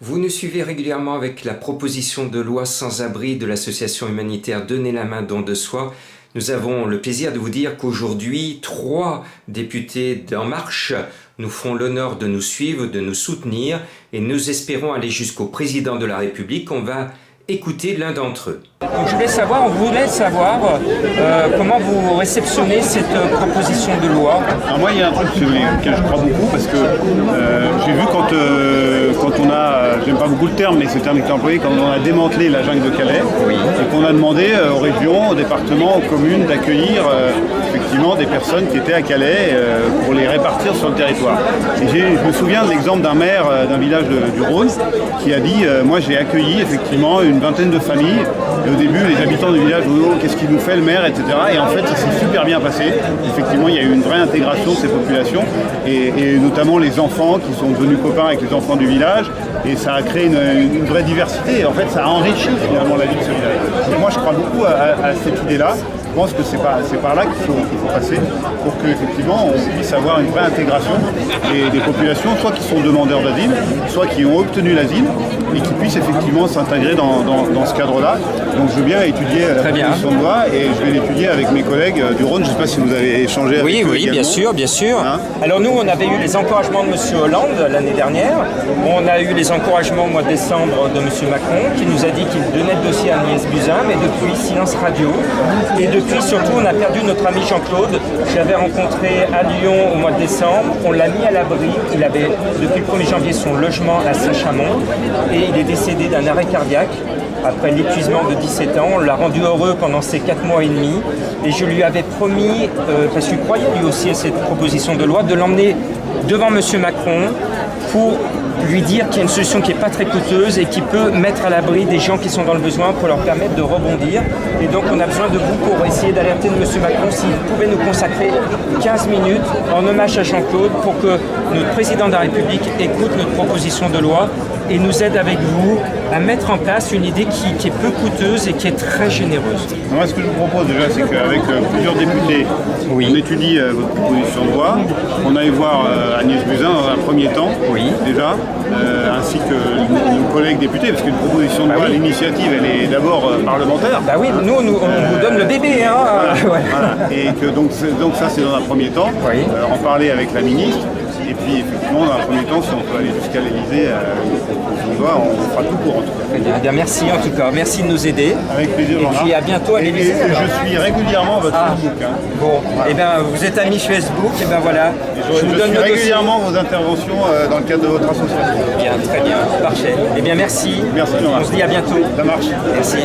Vous nous suivez régulièrement avec la proposition de loi sans-abri de l'association humanitaire Donnez la main, don de soi. Nous avons le plaisir de vous dire qu'aujourd'hui, 3 députés d'En Marche nous font l'honneur de nous suivre, de nous soutenir et nous espérons aller jusqu'au président de la République. On va écouter l'un d'entre eux. Donc on voulait savoir comment vous réceptionnez cette proposition de loi. Alors moi, il y a un truc auquel je crois beaucoup parce que j'ai vu quand on a, j'aime pas beaucoup le terme, mais c'est le terme qui est employé, quand on a démantelé la jungle de Calais, oui, et qu'on a demandé aux régions, aux départements, aux communes d'accueillir effectivement des personnes qui étaient à Calais pour les répartir sur le territoire. Et je me souviens de l'exemple d'un maire d'un village du Rhône qui a dit moi j'ai accueilli effectivement une vingtaine de familles. Et au début, les habitants du village disaient oh, qu'est-ce qu'il nous fait le maire, etc. Et en fait, ça s'est super bien passé. Effectivement, il y a eu une vraie intégration de ces populations, et notamment les enfants qui sont devenus copains avec les enfants du village. Et ça a créé une vraie diversité. Et en fait, ça a enrichi finalement la vie de ce village. Donc moi, je crois beaucoup à cette idée-là. Je pense que c'est par là qu'il faut passer pour qu'effectivement on puisse avoir une vraie intégration des populations, soit qui sont demandeurs d'asile, soit qui ont obtenu l'asile et qui puissent effectivement s'intégrer dans ce cadre-là. Donc je veux bien étudier la proposition de loi et je vais l'étudier avec mes collègues du Rhône. Je ne sais pas si vous avez échangé avec eux. Oui, bien sûr. Hein? Alors nous, on avait eu les encouragements de M. Hollande l'année dernière. On a eu les encouragements au mois de décembre de M. Macron qui nous a dit qu'il donnait le dossier à Agnès Buzyn, mais depuis, silence radio. Et depuis, surtout, on a perdu notre ami Jean-Claude. Je l'avais rencontré à Lyon au mois de décembre. On l'a mis à l'abri. Il avait, depuis le 1er janvier, son logement à Saint-Chamond. Et il est décédé d'un arrêt cardiaque après l'épuisement de 17 ans. On l'a rendu heureux pendant ces 4 mois et demi. Et je lui avais promis, parce qu'il croyait lui aussi à cette proposition de loi, de l'emmener devant M. Macron pour lui dire qu'il y a une solution qui n'est pas très coûteuse et qui peut mettre à l'abri des gens qui sont dans le besoin pour leur permettre de rebondir. Et donc on a besoin de vous pour essayer d'alerter de M. Macron s'il pouvait nous consacrer 15 minutes en hommage à Jean-Claude pour que notre président de la République écoute notre proposition de loi et nous aide avec vous à mettre en place une idée qui est peu coûteuse et qui est très généreuse. Moi, ce que je vous propose déjà, c'est qu'avec plusieurs députés, on étudie votre proposition de loi. On aille voir Agnès Buzyn dans un premier temps, déjà, ainsi que nos collègues députés, parce qu'une proposition de loi, l'initiative, elle est d'abord parlementaire. Bah oui, nous, on vous donne le bébé. Hein. Voilà. Et que donc ça, c'est dans un premier temps. En parler avec la ministre. Et puis effectivement, dans un premier temps, si on peut aller jusqu'à l'Élysée, on fera tout pour en tout cas. Eh bien, merci en tout cas, merci de nous aider. Avec plaisir. Et puis à bientôt à l'Élysée. Je suis régulièrement votre Facebook. Hein. Bon, voilà. Et bien vous êtes amis Facebook, et bien voilà. Je vous donne régulièrement vos interventions dans le cadre de votre association. Bien, très bien, parfait. Eh bien merci. Merci. On se dit à bientôt. Ça marche. Merci.